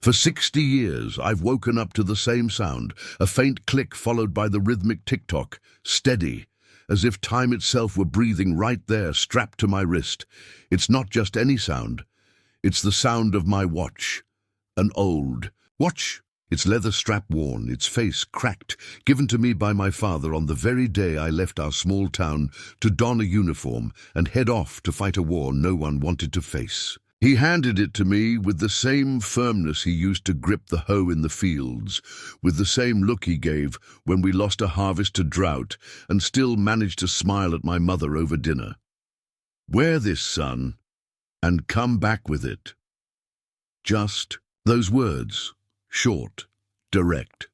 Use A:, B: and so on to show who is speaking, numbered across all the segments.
A: For 60 years, I've woken up to the same sound, a faint click followed by the rhythmic tick-tock, steady, as if time itself were breathing right there, strapped to my wrist. It's not just any sound. It's the sound of my watch. An old watch. Its leather strap worn, its face cracked, given to me by my father on the very day I left our small town to don a uniform and head off to fight a war no one wanted to face. He handed it to me with the same firmness he used to grip the hoe in the fields, with the same look he gave when we lost a harvest to drought and still managed to smile at my mother over dinner. "Wear this, son, and come back with it." Just those words. Short, direct.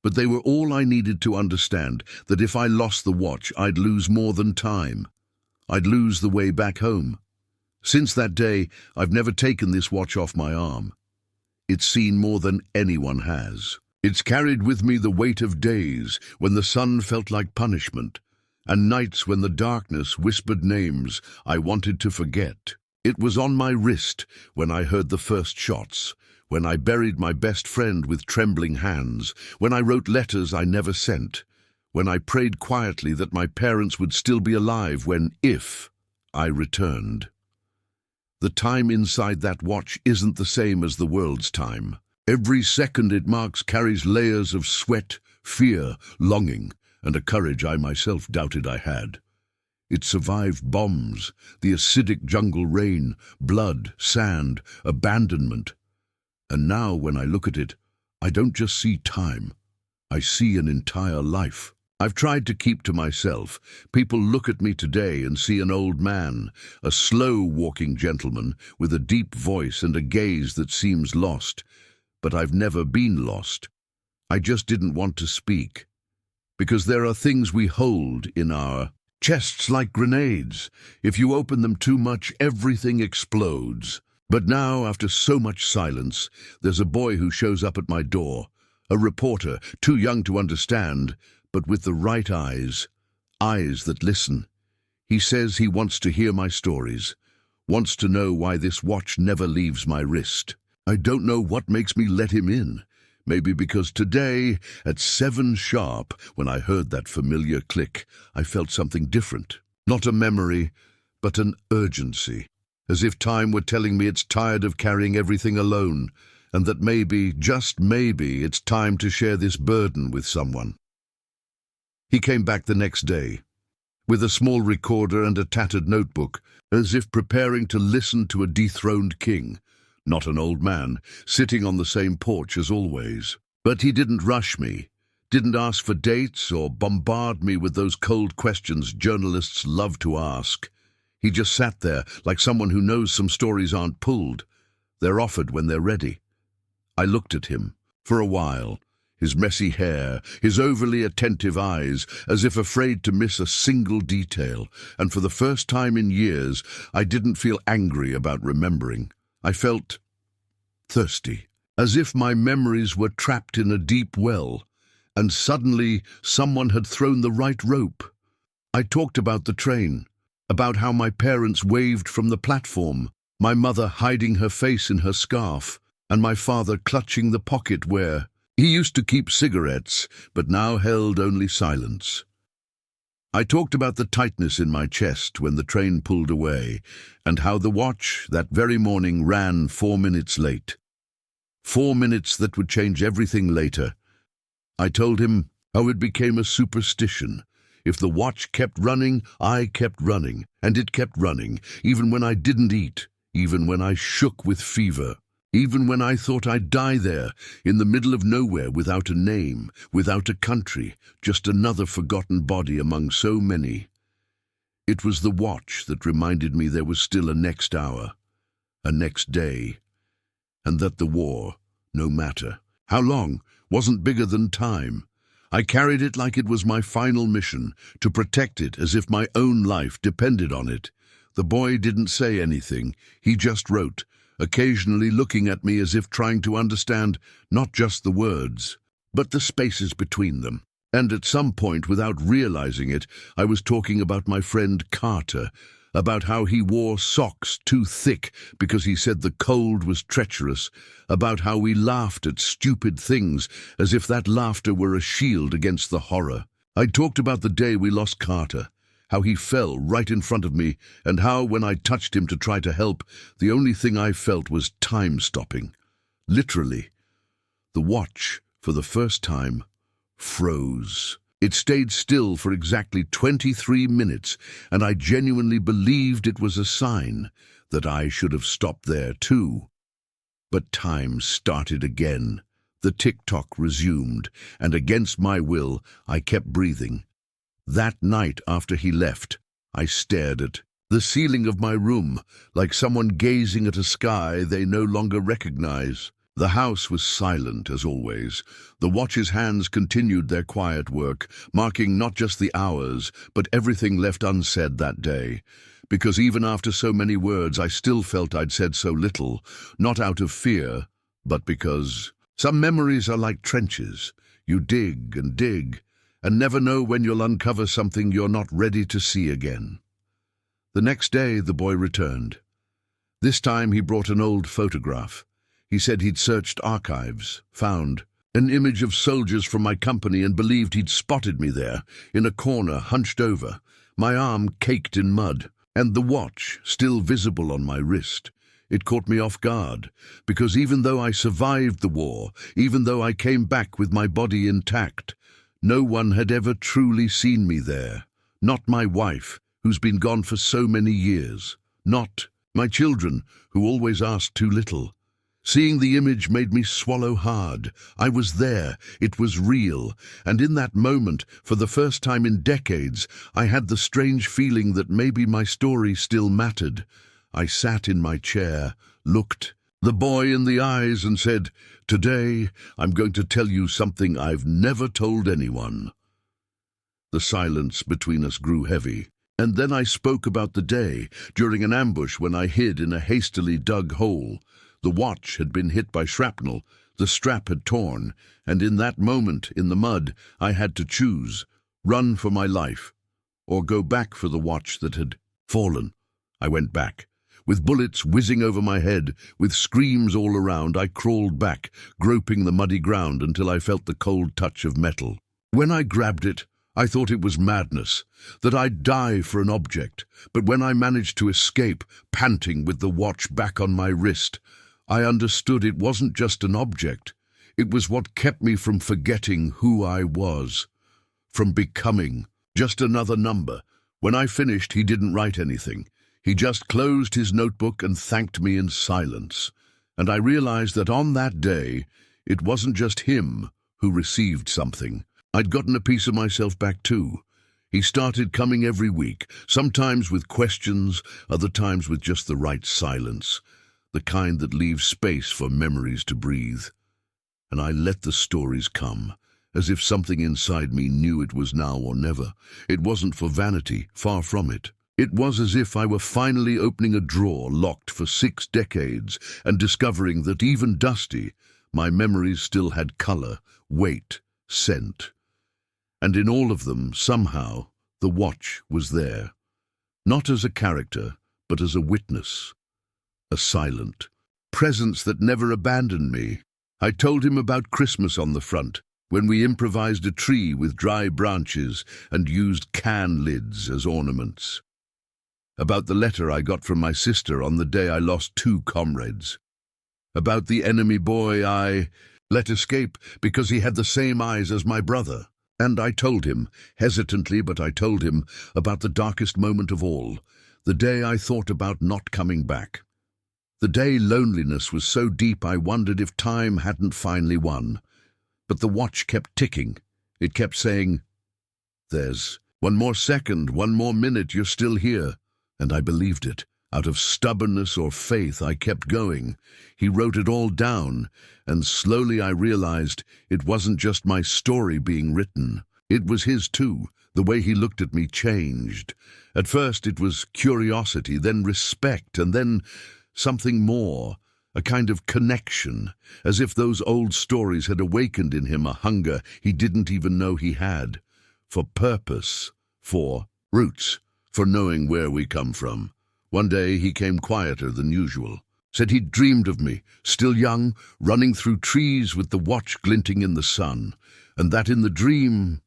A: But they were all I needed to understand that if I lost the watch, I'd lose more than time. I'd lose the way back home. Since that day, I've never taken this watch off my arm. It's seen more than anyone has. It's carried with me the weight of days when the sun felt like punishment, and nights when the darkness whispered names I wanted to forget. It was on my wrist when I heard the first shots, when I buried my best friend with trembling hands, when I wrote letters I never sent, when I prayed quietly that my parents would still be alive if I returned. The time inside that watch isn't the same as the world's time. Every second it marks carries layers of sweat, fear, longing, and a courage I myself doubted I had. It survived bombs, the acidic jungle rain, blood, sand, abandonment. And now, when I look at it, I don't just see time. I see an entire life. I've tried to keep to myself. People look at me today and see an old man, a slow-walking gentleman with a deep voice and a gaze that seems lost. But I've never been lost. I just didn't want to speak. Because there are things we hold in our chests like grenades. If you open them too much, everything explodes. But now, after so much silence, there's a boy who shows up at my door, a reporter, too young to understand, but with the right eyes that listen. He says he wants to hear my stories, wants to know why this watch never leaves my wrist. I don't know what makes me let him in. Maybe because today, at 7 sharp, when I heard that familiar click, I felt something different. Not a memory, but an urgency. As if time were telling me it's tired of carrying everything alone, and that maybe, just maybe, it's time to share this burden with someone. He came back the next day, with a small recorder and a tattered notebook, as if preparing to listen to a dethroned king, not an old man, sitting on the same porch as always. But he didn't rush me, didn't ask for dates or bombard me with those cold questions journalists love to ask. He just sat there like someone who knows some stories aren't pulled. They're offered when they're ready. I looked at him for a while, his messy hair, his overly attentive eyes, as if afraid to miss a single detail, and for the first time in years, I didn't feel angry about remembering. I felt thirsty, as if my memories were trapped in a deep well, and suddenly someone had thrown the right rope. I talked about the train, about how my parents waved from the platform, my mother hiding her face in her scarf, and my father clutching the pocket where he used to keep cigarettes, but now held only silence. I talked about the tightness in my chest when the train pulled away, and how the watch that very morning ran 4 minutes late. 4 minutes that would change everything later. I told him how it became a superstition. If the watch kept running, I kept running, and it kept running, even when I didn't eat, even when I shook with fever, even when I thought I'd die there, in the middle of nowhere, without a name, without a country, just another forgotten body among so many. It was the watch that reminded me there was still a next hour, a next day, and that the war, no matter how long, wasn't bigger than time. I carried it like it was my final mission, to protect it as if my own life depended on it. The boy didn't say anything, he just wrote, occasionally looking at me as if trying to understand not just the words, but the spaces between them. And at some point, without realizing it, I was talking about my friend Carter, about how he wore socks too thick because he said the cold was treacherous, about how we laughed at stupid things as if that laughter were a shield against the horror. I talked about the day we lost Carter, how he fell right in front of me, and how, when I touched him to try to help, the only thing I felt was time stopping. Literally. The watch, for the first time, froze. It stayed still for exactly 23 minutes, and I genuinely believed it was a sign that I should have stopped there too. But time started again. The tick-tock resumed, and against my will, I kept breathing. That night after he left, I stared at the ceiling of my room, like someone gazing at a sky they no longer recognize. The house was silent, as always. The watch's hands continued their quiet work, marking not just the hours, but everything left unsaid that day. Because even after so many words, I still felt I'd said so little, not out of fear, but because some memories are like trenches. You dig and never know when you'll uncover something you're not ready to see again. The next day, the boy returned. This time he brought an old photograph. He said he'd searched archives, found an image of soldiers from my company, and believed he'd spotted me there, in a corner, hunched over, my arm caked in mud, and the watch still visible on my wrist. It caught me off guard, because even though I survived the war, even though I came back with my body intact, no one had ever truly seen me there. Not my wife, who's been gone for so many years. Not my children, who always asked too little. Seeing the image made me swallow hard. I was there, it was real, and in that moment, for the first time in decades, I had the strange feeling that maybe my story still mattered. I sat in my chair, looked the boy in the eyes and said, "Today, I'm going to tell you something I've never told anyone." The silence between us grew heavy, and then I spoke about the day, during an ambush when I hid in a hastily dug hole. The watch had been hit by shrapnel, the strap had torn, and in that moment, in the mud, I had to choose, run for my life, or go back for the watch that had fallen. I went back. With bullets whizzing over my head, with screams all around, I crawled back, groping the muddy ground until I felt the cold touch of metal. When I grabbed it, I thought it was madness, that I'd die for an object, but when I managed to escape, panting with the watch back on my wrist, I understood it wasn't just an object. It was what kept me from forgetting who I was, from becoming just another number. When I finished, he didn't write anything. He just closed his notebook and thanked me in silence. And I realized that on that day, it wasn't just him who received something. I'd gotten a piece of myself back too. He started coming every week, sometimes with questions, other times with just the right silence, the kind that leaves space for memories to breathe. And I let the stories come, as if something inside me knew it was now or never. It wasn't for vanity, far from it. It was as if I were finally opening a drawer locked for 6 decades and discovering that even dusty, my memories still had color, weight, scent. And in all of them, somehow, the watch was there. Not as a character, but as a witness. A silent presence that never abandoned me. I told him about Christmas on the front, when we improvised a tree with dry branches and used can lids as ornaments. About the letter I got from my sister on the day I lost 2 comrades. About the enemy boy I let escape because he had the same eyes as my brother. And I told him, hesitantly, but I told him about the darkest moment of all, the day I thought about not coming back. The day loneliness was so deep I wondered if time hadn't finally won. But the watch kept ticking. It kept saying, "There's 1 more second, 1 more minute, you're still here." And I believed it. Out of stubbornness or faith, I kept going. He wrote it all down, and slowly I realized it wasn't just my story being written. It was his too. The way he looked at me changed. At first it was curiosity, then respect, and then something more, a kind of connection, as if those old stories had awakened in him a hunger he didn't even know he had, for purpose, for roots, for knowing where we come from. One day he came quieter than usual, said he'd dreamed of me, still young, running through trees with the watch glinting in the sun, and that in the dream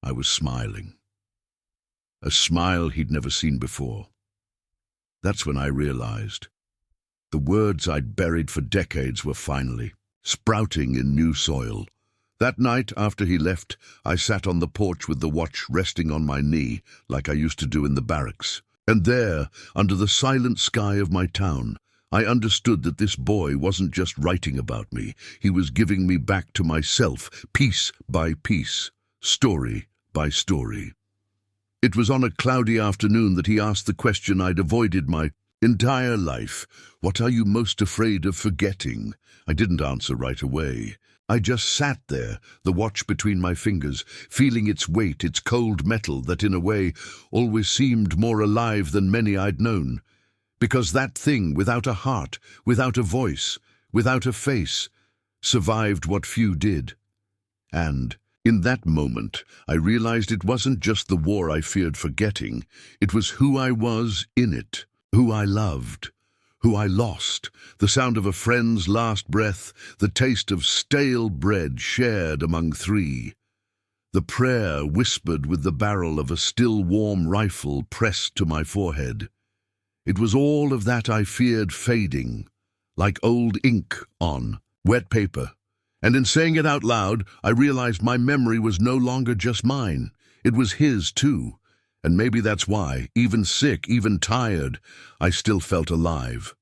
A: I was smiling. A smile he'd never seen before. That's when I realized the words I'd buried for decades were finally sprouting in new soil. That night, after he left, I sat on the porch with the watch resting on my knee, like I used to do in the barracks. And there, under the silent sky of my town, I understood that this boy wasn't just writing about me. He was giving me back to myself, piece by piece, story by story. It was on a cloudy afternoon that he asked the question I'd avoided my entire life. What are you most afraid of forgetting? I didn't answer right away. I just sat there, the watch between my fingers, feeling its weight, its cold metal that in a way always seemed more alive than many I'd known. Because that thing, without a heart, without a voice, without a face, survived what few did. And in that moment, I realized it wasn't just the war I feared forgetting. It was who I was in it, who I loved, who I lost, the sound of a friend's last breath, the taste of stale bread shared among three, the prayer whispered with the barrel of a still warm rifle pressed to my forehead. It was all of that I feared fading, like old ink on wet paper. And in saying it out loud, I realized my memory was no longer just mine. It was his too. And maybe that's why, even sick, even tired, I still felt alive.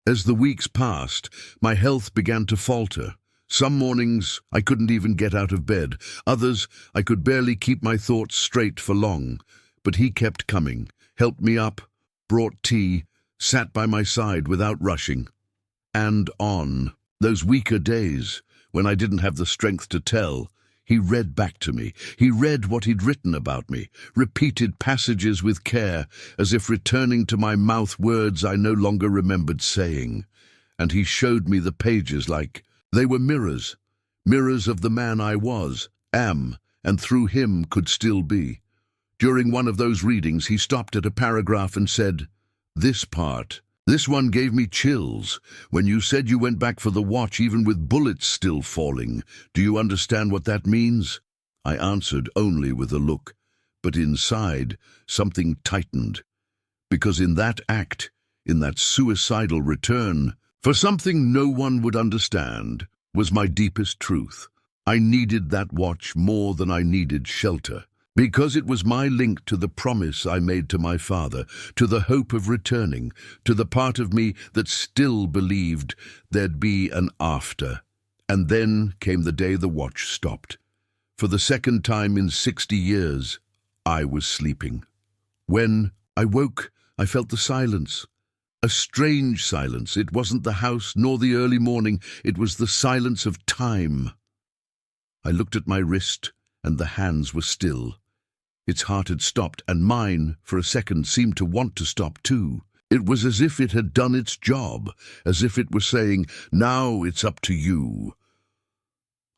A: As the weeks passed, my health began to falter. Some mornings I couldn't even get out of bed. Others I could barely keep my thoughts straight for long. But he kept coming, helped me up, brought tea, sat by my side without rushing. And on those weaker days, when I didn't have the strength to tell, he read back to me. He read what he'd written about me, repeated passages with care, as if returning to my mouth words I no longer remembered saying. And he showed me the pages like they were mirrors, mirrors of the man I was, am, and through him could still be. During one of those readings, he stopped at a paragraph and said, "This part, this one gave me chills. When you said you went back for the watch even with bullets still falling, do you understand what that means?" I answered only with a look, but inside something tightened. Because in that act, in that suicidal return, for something no one would understand, was my deepest truth. I needed that watch more than I needed shelter. Because it was my link to the promise I made to my father, to the hope of returning, to the part of me that still believed there'd be an after. And then came the day the watch stopped. For the second time in 60 years, I was sleeping. When I woke, I felt the silence. A strange silence. It wasn't the house nor the early morning. It was the silence of time. I looked at my wrist, and the hands were still. Its heart had stopped, and mine, for a second, seemed to want to stop too. It was as if it had done its job, as if it were saying, "Now it's up to you."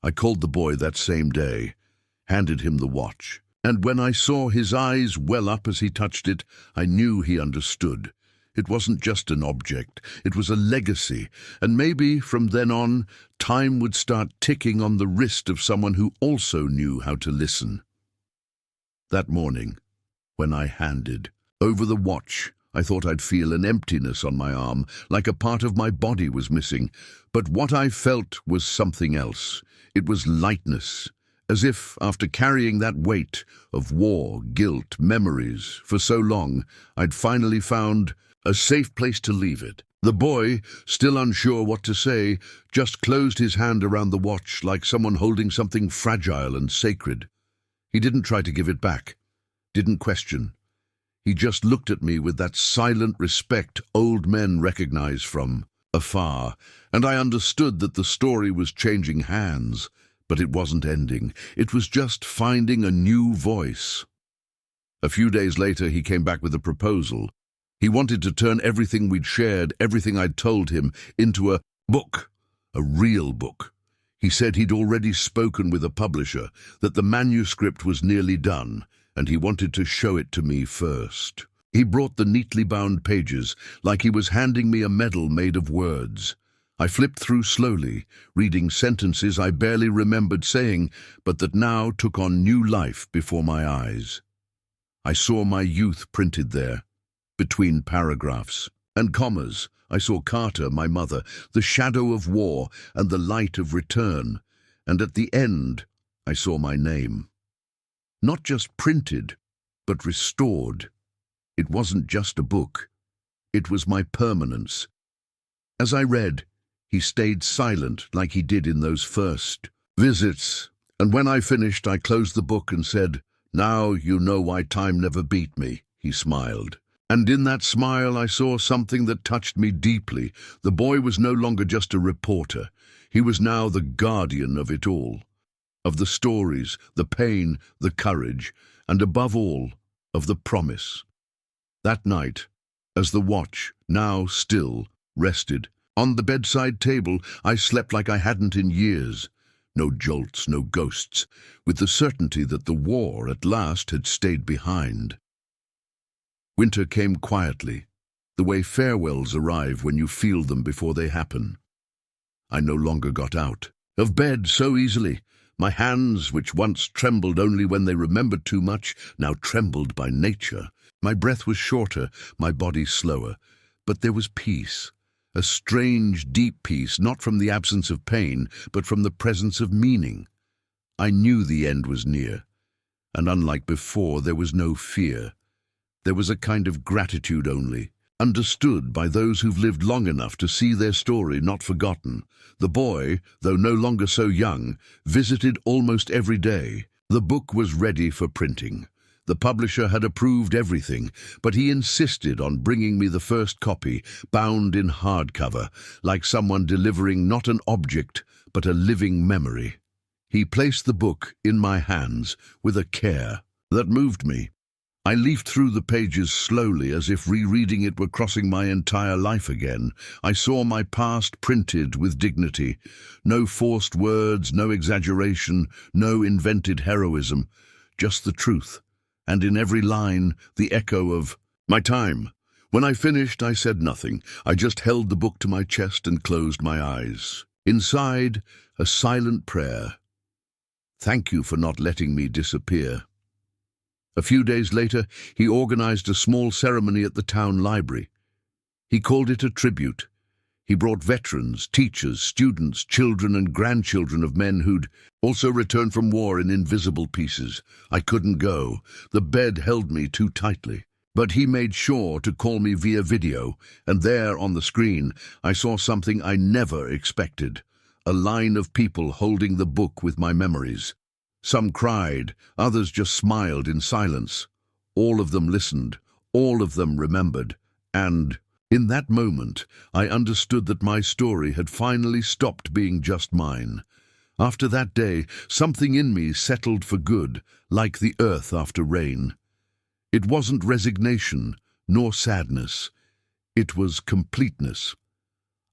A: I called the boy that same day, handed him the watch, and when I saw his eyes well up as he touched it, I knew he understood. It wasn't just an object, it was a legacy, and maybe from then on, time would start ticking on the wrist of someone who also knew how to listen. That morning, when I handed over the watch, I thought I'd feel an emptiness on my arm, like a part of my body was missing. But what I felt was something else. It was lightness, as if, after carrying that weight of war, guilt, memories for so long, I'd finally found a safe place to leave it. The boy, still unsure what to say, just closed his hand around the watch like someone holding something fragile and sacred. He didn't try to give it back, didn't question. He just looked at me with that silent respect old men recognize from afar, and I understood that the story was changing hands, but it wasn't ending. It was just finding a new voice. A few days later, he came back with a proposal. He wanted to turn everything we'd shared, everything I'd told him, into a book, a real book. He said he'd already spoken with a publisher, that the manuscript was nearly done, and he wanted to show it to me first. He brought the neatly bound pages, like he was handing me a medal made of words. I flipped through slowly, reading sentences I barely remembered saying, but that now took on new life before my eyes. I saw my youth printed there, between paragraphs and commas. I saw Carter, my mother, the shadow of war and the light of return, and at the end I saw my name. Not just printed, but restored. It wasn't just a book. It was my permanence. As I read, he stayed silent like he did in those first visits, and when I finished, I closed the book and said, "Now you know why time never beat me," he smiled. And in that smile I saw something that touched me deeply. The boy was no longer just a reporter. He was now the guardian of it all, of the stories, the pain, the courage, and above all, of the promise. That night, as the watch, now still, rested on the bedside table, I slept like I hadn't in years. No jolts, no ghosts, with the certainty that the war at last had stayed behind. Winter came quietly, the way farewells arrive when you feel them before they happen. I no longer got out of bed so easily. My hands, which once trembled only when they remembered too much, now trembled by nature. My breath was shorter, my body slower, but there was peace, a strange, deep peace, not from the absence of pain, but from the presence of meaning. I knew the end was near, and unlike before, there was no fear. There was a kind of gratitude only, understood by those who've lived long enough to see their story not forgotten. The boy, though no longer so young, visited almost every day. The book was ready for printing. The publisher had approved everything, but he insisted on bringing me the first copy, bound in hardcover, like someone delivering not an object, but a living memory. He placed the book in my hands with a care that moved me. I leafed through the pages slowly, as if rereading it were crossing my entire life again. I saw my past printed with dignity. No forced words, no exaggeration, no invented heroism, just the truth. And in every line, the echo of my time. When I finished, I said nothing. I just held the book to my chest and closed my eyes. Inside, a silent prayer. Thank you for not letting me disappear. A few days later, he organized a small ceremony at the town library. He called it a tribute. He brought veterans, teachers, students, children and grandchildren of men who'd also returned from war in invisible pieces. I couldn't go. The bed held me too tightly. But he made sure to call me via video, and there on the screen I saw something I never expected. A line of people holding the book with my memories. Some cried, others just smiled in silence. All of them listened, all of them remembered, and in that moment, I understood that my story had finally stopped being just mine. After that day, something in me settled for good, like the earth after rain. It wasn't resignation, nor sadness. It was completeness.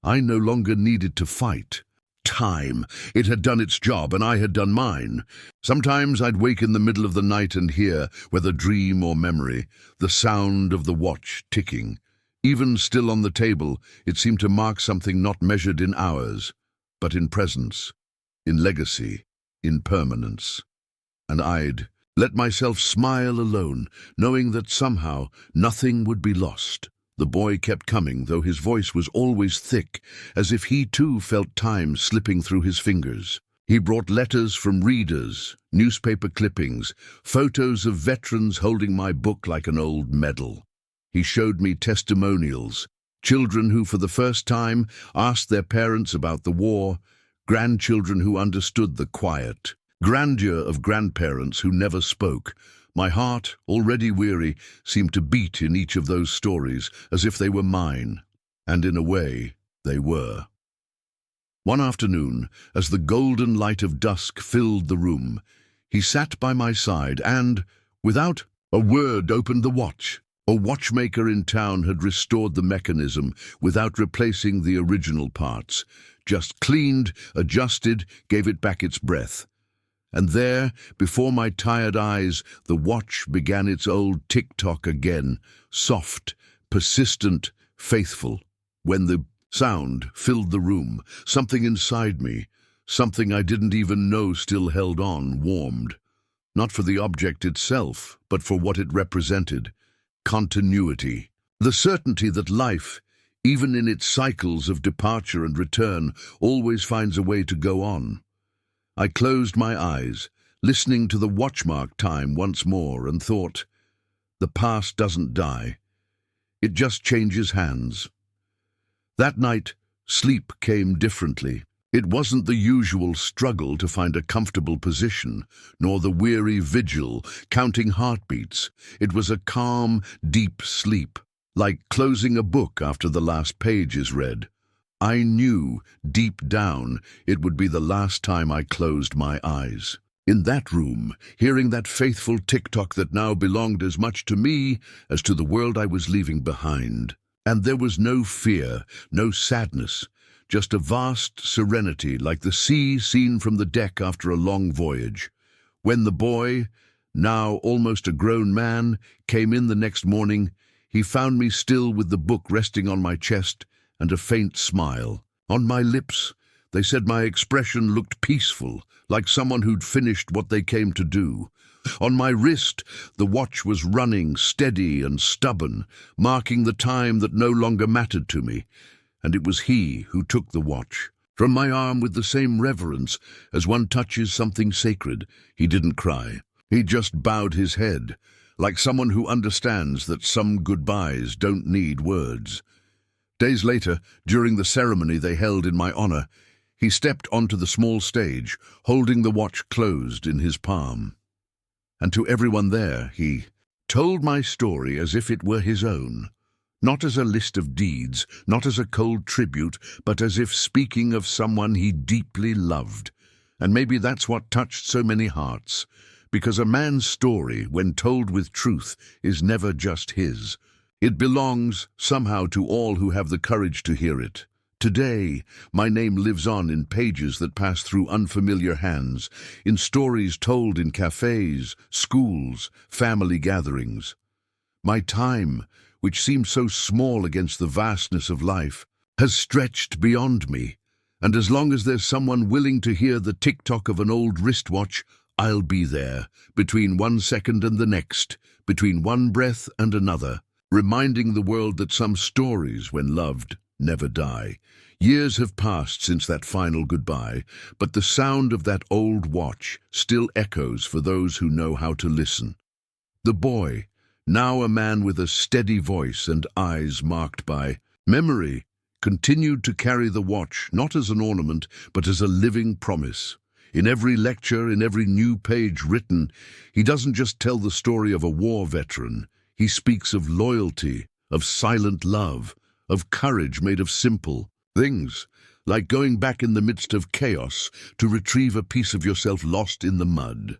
A: I no longer needed to fight. Time. It had done its job, and I had done mine. Sometimes I'd wake in the middle of the night and hear, whether dream or memory, the sound of the watch ticking. Even still on the table, it seemed to mark something not measured in hours, but in presence, in legacy, in permanence. And I'd let myself smile alone, knowing that somehow nothing would be lost. The boy kept coming, though his voice was always thick, as if he too felt time slipping through his fingers. He brought letters from readers, newspaper clippings, photos of veterans holding my book like an old medal. He showed me testimonials, children who for the first time asked their parents about the war, grandchildren who understood the quiet, grandeur of grandparents who never spoke. My heart, already weary, seemed to beat in each of those stories as if they were mine, and in a way, they were. One afternoon, as the golden light of dusk filled the room, he sat by my side and, without a word, opened the watch. A watchmaker in town had restored the mechanism without replacing the original parts, just cleaned, adjusted, gave it back its breath. And there, before my tired eyes, the watch began its old tick-tock again, soft, persistent, faithful. When the sound filled the room, something inside me, something I didn't even know still held on, warmed. Not for the object itself, but for what it represented. Continuity. The certainty that life, even in its cycles of departure and return, always finds a way to go on. I closed my eyes, listening to the watchmark time once more, and thought, the past doesn't die. It just changes hands. That night, sleep came differently. It wasn't the usual struggle to find a comfortable position, nor the weary vigil, counting heartbeats. It was a calm, deep sleep, like closing a book after the last page is read. I knew, deep down, it would be the last time I closed my eyes. In that room, hearing that faithful tick-tock that now belonged as much to me as to the world I was leaving behind. And there was no fear, no sadness, just a vast serenity like the sea seen from the deck after a long voyage. When the boy, now almost a grown man, came in the next morning, he found me still with the book resting on my chest and a faint smile. On my lips, they said my expression looked peaceful, like someone who'd finished what they came to do. On my wrist, the watch was running, steady and stubborn, marking the time that no longer mattered to me. And it was he who took the watch. From my arm with the same reverence as one touches something sacred, he didn't cry. He just bowed his head, like someone who understands that some goodbyes don't need words. Days later, during the ceremony they held in my honor, he stepped onto the small stage, holding the watch closed in his palm. And to everyone there, he told my story as if it were his own. Not as a list of deeds, not as a cold tribute, but as if speaking of someone he deeply loved. And maybe that's what touched so many hearts, because a man's story, when told with truth, is never just his. It belongs, somehow, to all who have the courage to hear it. Today, my name lives on in pages that pass through unfamiliar hands, in stories told in cafes, schools, family gatherings. My time, which seemed so small against the vastness of life, has stretched beyond me, and as long as there's someone willing to hear the tick-tock of an old wristwatch, I'll be there, between 1 second and the next, between one breath and another, reminding the world that some stories, when loved, never die. Years have passed since that final goodbye, but the sound of that old watch still echoes for those who know how to listen. The boy, now a man with a steady voice and eyes marked by memory, continued to carry the watch not as an ornament, but as a living promise. In every lecture, in every new page written, he doesn't just tell the story of a war veteran. He speaks of loyalty, of silent love, of courage made of simple things, like going back in the midst of chaos to retrieve a piece of yourself lost in the mud.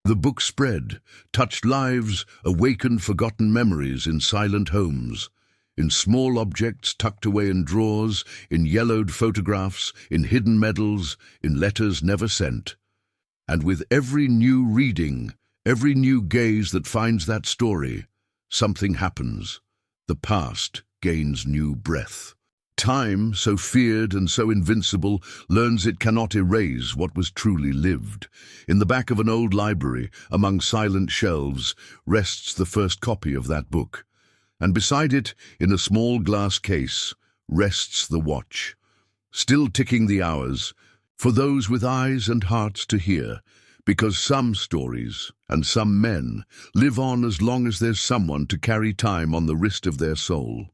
A: The book spread, touched lives, awakened forgotten memories in silent homes, in small objects tucked away in drawers, in yellowed photographs, in hidden medals, in letters never sent. And with every new reading, every new gaze that finds that story, something happens. The past gains new breath. Time, so feared and so invincible, learns it cannot erase what was truly lived. In the back of an old library, among silent shelves, rests the first copy of that book. And beside it, in a small glass case, rests the watch, still ticking the hours, for those with eyes and hearts to hear, because some stories and some men live on as long as there's someone to carry time on the wrist of their soul.